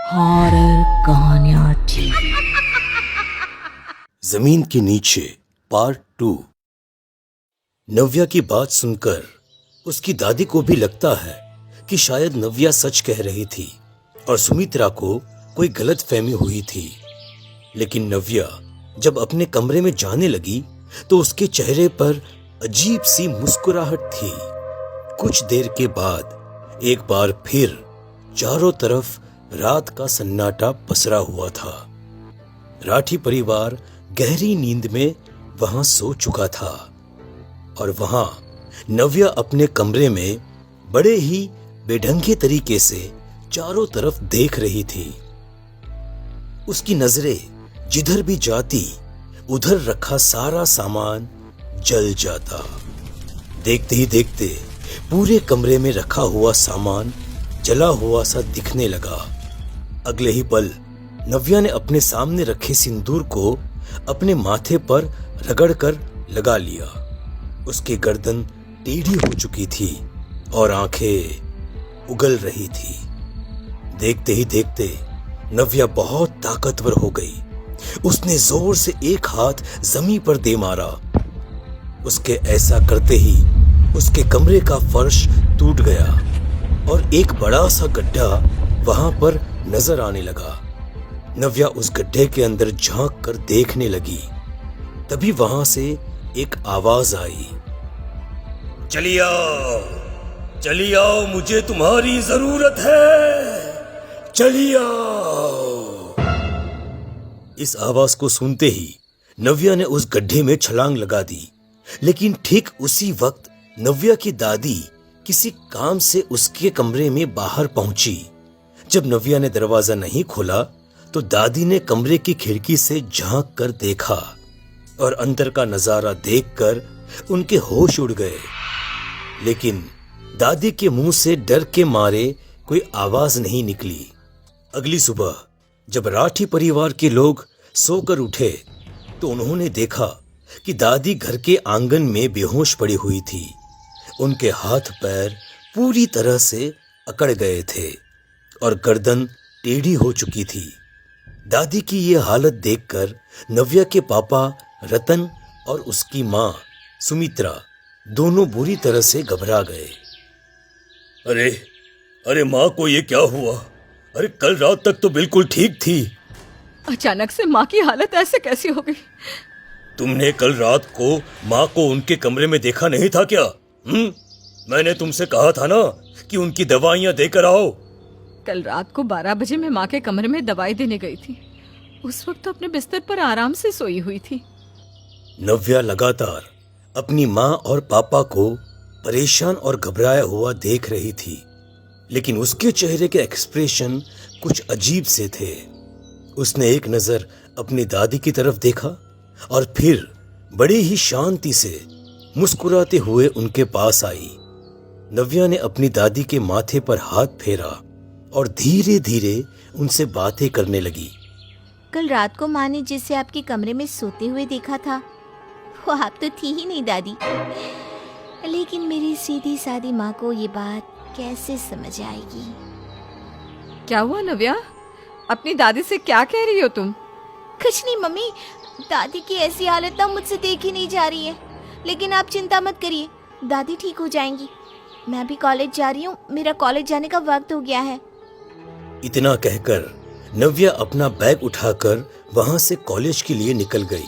Horror कहानियां थी। जमीन के नीचे पार्ट 2। नव्या की बात सुनकर उसकी दादी को भी लगता है कि शायद नव्या सच कह रही थी और सुमित्रा को कोई गलतफहमी हुई थी। लेकिन नव्या जब अपने कमरे में जाने लगी तो उसके चेहरे पर अजीब सी मुस्कुराहट थी। कुछ देर के बाद एक बार फिर चारों तरफ रात का सन्नाटा पसरा हुआ था। राठी परिवार गहरी नींद में वहां सो चुका था और वहां नव्या अपने कमरे में बड़े ही बेढंगे तरीके से चारों तरफ देख रही थी। उसकी नजरें जिधर भी जाती उधर रखा सारा सामान जल जाता। देखते ही देखते पूरे कमरे में रखा हुआ सामान जला हुआ सा दिखने लगा। अगले ही पल नव्या ने अपने सामने रखे सिंदूर को अपने माथे पर रगड़कर लगा लिया। उसकी गर्दन टेढ़ी हो चुकी थी और आंखें उगल रही थी। देखते ही देखते नव्या बहुत ताकतवर हो गई। उसने जोर से एक हाथ जमीन पर दे मारा। उसके ऐसा करते ही उसके कमरे का फर्श टूट गया और एक बड़ा सा गड्ढा वहां पर नजर आने लगा। नव्या उस गड्ढे के अंदर झांक कर देखने लगी। तभी वहां से एक आवाज आई, चलिए आओ, चलिए आओ, मुझे तुम्हारी जरूरत है, चलिए आओ। इस आवाज को सुनते ही नव्या ने उस गड्ढे में छलांग लगा दी। लेकिन ठीक उसी वक्त नव्या की दादी किसी काम से उसके कमरे में बाहर पहुंची। जब नव्या ने दरवाजा नहीं खोला तो दादी ने कमरे की खिड़की से झांक कर देखा और अंदर का नजारा देखकर उनके होश उड़ गए। लेकिन दादी के मुंह से डर के मारे कोई आवाज नहीं निकली। अगली सुबह जब राठी परिवार के लोग सोकर उठे तो उन्होंने देखा कि दादी घर के आंगन में बेहोश पड़ी हुई थी। उनके हाथ पैर पूरी तरह से अकड़ गए थे और गर्दन टेढ़ी हो चुकी थी। दादी की ये हालत देखकर नव्या के पापा रतन और उसकी माँ सुमित्रा दोनों बुरी तरह से घबरा गए। अरे अरे माँ को ये क्या हुआ? अरे कल रात तक तो बिल्कुल ठीक थी। अचानक से माँ की हालत ऐसे कैसी हो गई? तुमने कल रात को माँ को उनके कमरे में देखा नहीं था क्या? मैंने तुमसे कहा था ना कि उनकी दवाइयाँ देकर आओ। कल रात को 12 बजे मैं माँ के कमरे में दवाई देने गई थी। उस वक्त तो अपने बिस्तर पर आराम से सोई हुई थी। नव्या लगातार अपनी माँ और पापा को परेशान और घबराया हुआ देख रही थी। लेकिन उसके चेहरे के एक्सप्रेशन कुछ अजीब से थे। उसने एक नजर अपनी दादी की तरफ देखा और फिर बड़ी ही शांति से मुस्कुराते हुए उनके पास आई। नव्या ने अपनी दादी के माथे पर हाथ फेरा और धीरे धीरे उनसे बातें करने लगी। कल रात को माँ ने जिसे आपके कमरे में सोते हुए देखा था वो आप तो थी ही नहीं दादी। लेकिन मेरी सीधी सादी माँ को ये बात कैसे समझ आएगी? क्या हुआ नव्या? अपनी दादी से क्या कह रही हो तुम? कुछ नहीं मम्मी, दादी की ऐसी हालत ना मुझसे देखी नहीं जा रही है। लेकिन आप चिंता मत करिए, दादी ठीक हो जाएंगी। मैं भी कॉलेज जा रही हूँ, मेरा कॉलेज जाने का वक्त हो गया है। इतना कहकर नव्या अपना बैग उठाकर वहां से कॉलेज के लिए निकल गई।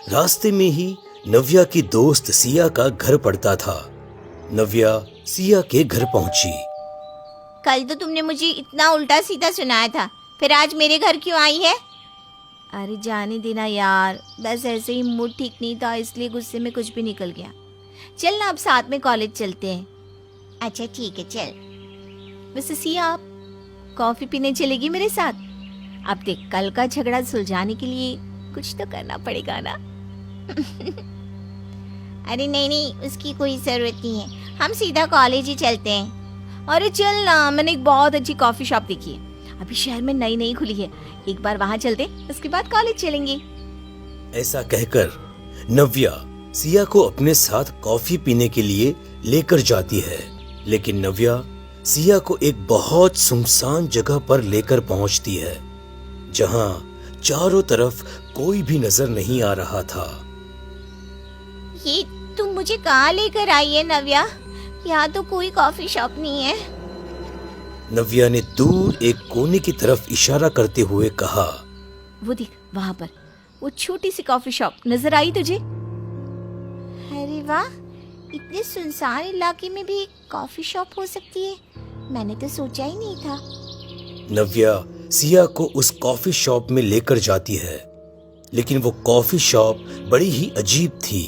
रास्ते में ही नव्या की दोस्त सिया का घर पड़ता था। नव्या सिया के घर पहुंची। कल तो तुमने मुझे इतना उल्टा सीधा सुनाया था, फिर आज मेरे घर क्यों आई है? अरे जाने देना यार, बस ऐसे ही मूड ठीक नहीं था इसलिए गुस्से में कुछ भी निकल गया। चल ना अब साथ में कॉलेज चलते हैं। अच्छा ठीक है चल। वैसे सिया आप कॉफी पीने चलेगी मेरे साथ? अब देख कल का झगड़ा सुलझाने के लिए कुछ तो करना पड़ेगा ना। अरे नहीं नहीं, उसकी कोई जरूरत नहीं है, हम सीधा कॉलेज ही चलते हैं। अरे चल ना, मैंने एक बहुत अच्छी कॉफी शॉप देखी है, अभी शहर में नई नई खुली है, एक बार वहां चलते, उसके बाद कॉलेज चलेंगे। ऐसा कहकर नव्या सिया को अपने साथ कॉफी पीने के लिए लेकर जाती है। लेकिन नव्या सिया को एक बहुत सुनसान जगह पर लेकर पहुंचती है, जहां चारों तरफ कोई भी नजर नहीं आ रहा था। ये तुम मुझे कहाँ लेकर आई है नव्या? यहाँ तो कोई कॉफी शॉप नहीं है। नव्या ने दूर एक कोने की तरफ इशारा करते हुए कहा, वो देख, वहाँ पर वो छोटी सी कॉफी शॉप नजर आई तुझे? अरे वाह, इतने सुनसान इलाके में भी कॉफी शॉप हो सकती है, मैंने तो सोचा ही नहीं था। नव्या सिया को उस कॉफी शॉप में लेकर जाती है, लेकिन वो कॉफी शॉप बड़ी ही अजीब थी।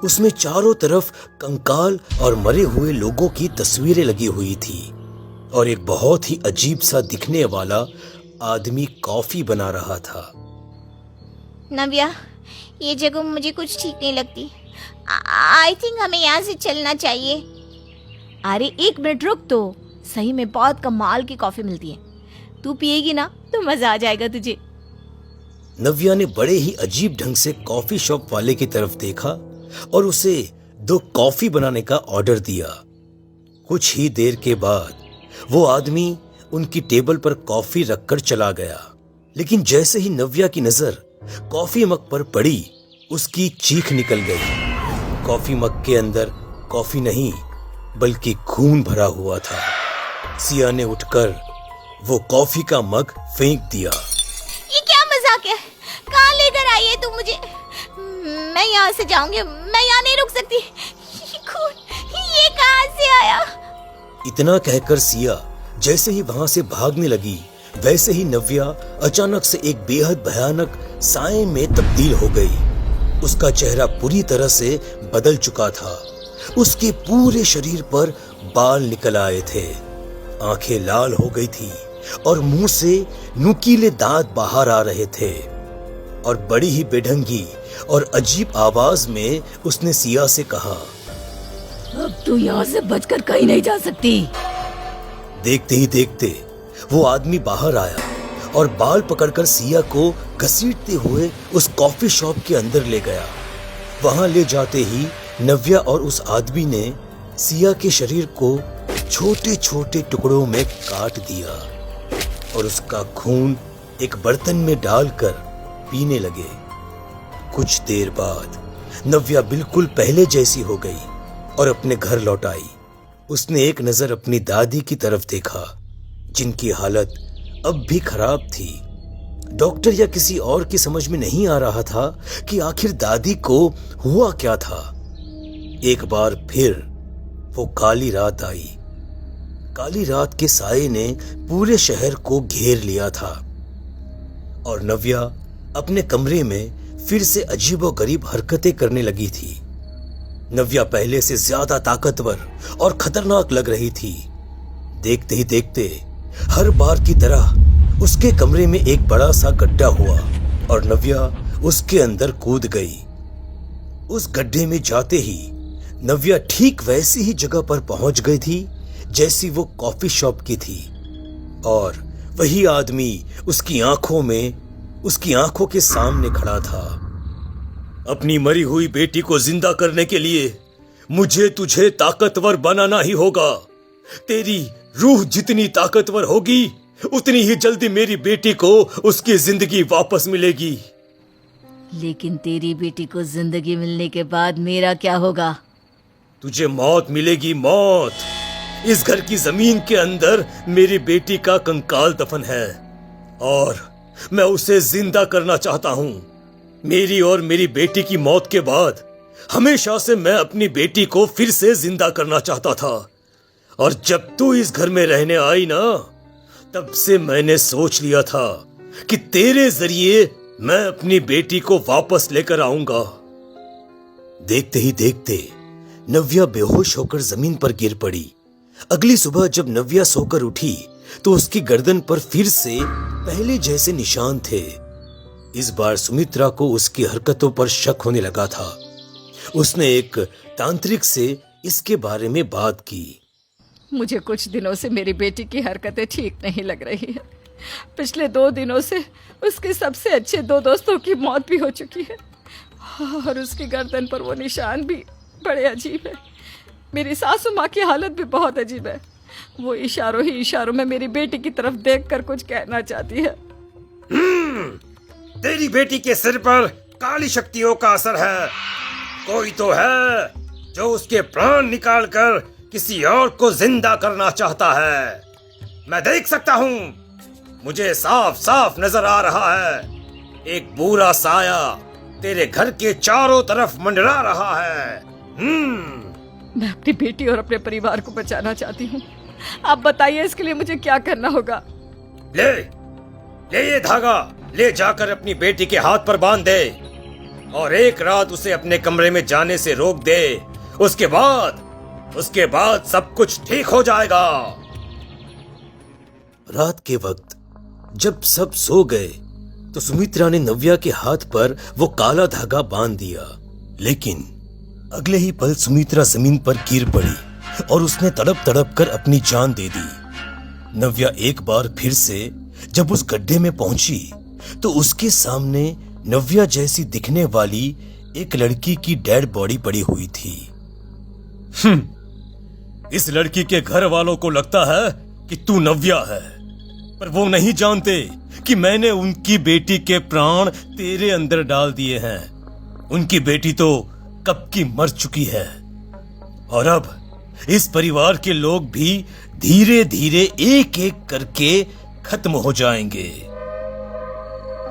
उसमें चारों तरफ कंकाल और मरे हुए लोगों की तस्वीरें लगी हुई थी और एक बहुत ही अजीब सा दिखने वाला आदमी कॉफी बना रहा था। नव्या, ये जगह मुझे कुछ ठीक नहीं लगती। आई थिंक हमें यहाँ से चलना चाहिए। अरे एक मिनट रुक, तो सही में बहुत कमाल की कॉफी मिलती है, तू पिएगी ना तो मजा आ जाएगा तुझे। नव्या ने बड़े ही अजीब ढंग से कॉफी शॉप वाले की तरफ देखा और उसे 2 कॉफी बनाने का ऑर्डर दिया। कुछ ही देर के बाद वो आदमी उनकी टेबल पर कॉफी रखकर चला गया, लेकिन जैसे ही नव्या की नजर कॉफी मग पर पड़ी, उसकी चीख निकल गई। कॉफी मग के अंदर कॉफी नहीं बल्कि खून भरा हुआ था। सिया ने उठकर वो कॉफी का मग फेंक दिया। ये क्या मजाक है? कहाँ लेकर आई है तू मुझे? मैं यहाँ से जाऊंगी, मैं यहाँ नहीं रुक सकती। ये खून, ये कहाँ से आया? इतना कहकर सिया जैसे ही वहां से भागने लगी, वैसे ही नव्या अचानक से एक बेहद भयानक साए में तब्दील हो गई। उसका चेहरा पूरी तरह से बदल चुका था। उसके पूरे शरीर पर बाल निकल आए थे, आंखें लाल हो गई थी और मुंह से नुकीले दांत बाहर आ रहे थे। और बड़ी ही बेढंगी और अजीब आवाज में उसने सिया से कहा, अब तू यहाँ से बचकर कहीं नहीं जा सकती। देखते ही देखते वो आदमी बाहर आया और बाल पकड़कर सिया को घसीटते हुए उस कॉफी शॉप के अंदर ले गया। वहां ले जाते ही नव्या और उस आदमी ने सिया के शरीर को छोटे छोटे टुकड़ों में काट दिया और उसका खून एक बर्तन में डालकर पीने लगे। कुछ देर बाद नव्या बिल्कुल पहले जैसी हो गई और अपने घर लौट आई। उसने एक नजर अपनी दादी की तरफ देखा, जिनकी हालत अब भी खराब थी। डॉक्टर या किसी और की समझ में नहीं आ रहा था कि आखिर दादी को हुआ क्या था। एक बार फिर वो काली रात आई। काली रात के साये ने पूरे शहर को घेर लिया था और नव्या अपने कमरे में फिर से अजीबोगरीब हरकतें करने लगी थी। नव्या पहले से ज्यादा ताकतवर और खतरनाक लग रही थी। देखते ही देखते हर बार की तरह उसके कमरे में एक बड़ा सा गड्ढा हुआ और नव्या उसके अंदर कूद गई। उस गड्ढे में जाते ही नव्या ठीक वैसी ही जगह पर पहुंच गई थी जैसी वो कॉफी शॉप की थी और वही आदमी उसकी आंखों के सामने खड़ा था। अपनी मरी हुई बेटी को जिंदा करने के लिए मुझे तुझे ताकतवर बनाना ही होगा। तेरी रूह जितनी ताकतवर होगी उतनी ही जल्दी मेरी बेटी को उसकी जिंदगी वापस मिलेगी। लेकिन तेरी बेटी को जिंदगी मिलने के बाद मेरा क्या होगा? तुझे मौत मिलेगी, मौत। इस घर की जमीन के अंदर मेरी बेटी का कंकाल दफन है और मैं उसे जिंदा करना चाहता हूँ। मेरी और मेरी बेटी की मौत के बाद हमेशा से मैं अपनी बेटी को फिर से जिंदा करना चाहता था और जब तू इस घर में रहने आई ना, तब से मैंने सोच लिया था कि तेरे जरिए मैं अपनी बेटी को वापस लेकर आऊंगा। देखते ही देखते नव्या बेहोश होकर जमीन पर गिर पड़ी। अगली सुबह जब नव्या सोकर उठी तो उसकी गर्दन पर फिर से पहले जैसे निशान थे। इस बार सुमित्रा को उसकी हरकतों पर शक होने लगा था। उसने एक तांत्रिक से इसके बारे में बात की। मुझे कुछ दिनों से मेरी बेटी की हरकतें ठीक नहीं लग रही है। पिछले 2 दिनों से उसके सबसे अच्छे 2 दोस्तों की मौत भी हो चुकी है और उसकी गर्दन पर वो निशान भी बड़े अजीब है। मेरी सासू माँ की हालत भी बहुत अजीब है। वो इशारों ही इशारों में मेरी बेटी की तरफ देखकर कुछ कहना चाहती है। तेरी बेटी के सिर पर काली शक्तियों का असर है। कोई तो है जो उसके प्राण निकालकर किसी और को जिंदा करना चाहता है। मैं देख सकता हूँ, मुझे साफ साफ नजर आ रहा है। एक बुरा साया तेरे घर के चारों तरफ मंडरा रहा है। मैं अपनी बेटी और अपने परिवार को बचाना चाहती हूँ। आप बताइए इसके लिए मुझे क्या करना होगा? ले ये धागा ले जाकर अपनी बेटी के हाथ पर बांध दे और एक रात उसे अपने कमरे में जाने से रोक दे। उसके बाद सब कुछ ठीक हो जाएगा। रात के वक्त जब सब सो गए तो सुमित्रा ने नव्या के हाथ पर वो काला धागा बांध दिया, लेकिन अगले ही पल सुमित्रा जमीन पर गिर पड़ी और उसने तड़प तड़प कर अपनी जान दे दी। नव्या एक बार फिर से जब उस गड्ढे में पहुंची तो उसके सामने नव्या जैसी दिखने वाली एक लड़की की डेड बॉडी पड़ी हुई थी। इस लड़की के घर वालों को लगता है कि तू नव्या है, पर वो नहीं जानते कि मैंने उनकी बेटी के प्राण तेरे अंदर डाल दिए हैं। उनकी बेटी तो कब की मर चुकी है और अब इस परिवार के लोग भी धीरे धीरे एक एक करके खत्म हो जाएंगे।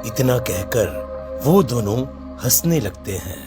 इतना कहकर वो दोनों हंसने लगते हैं।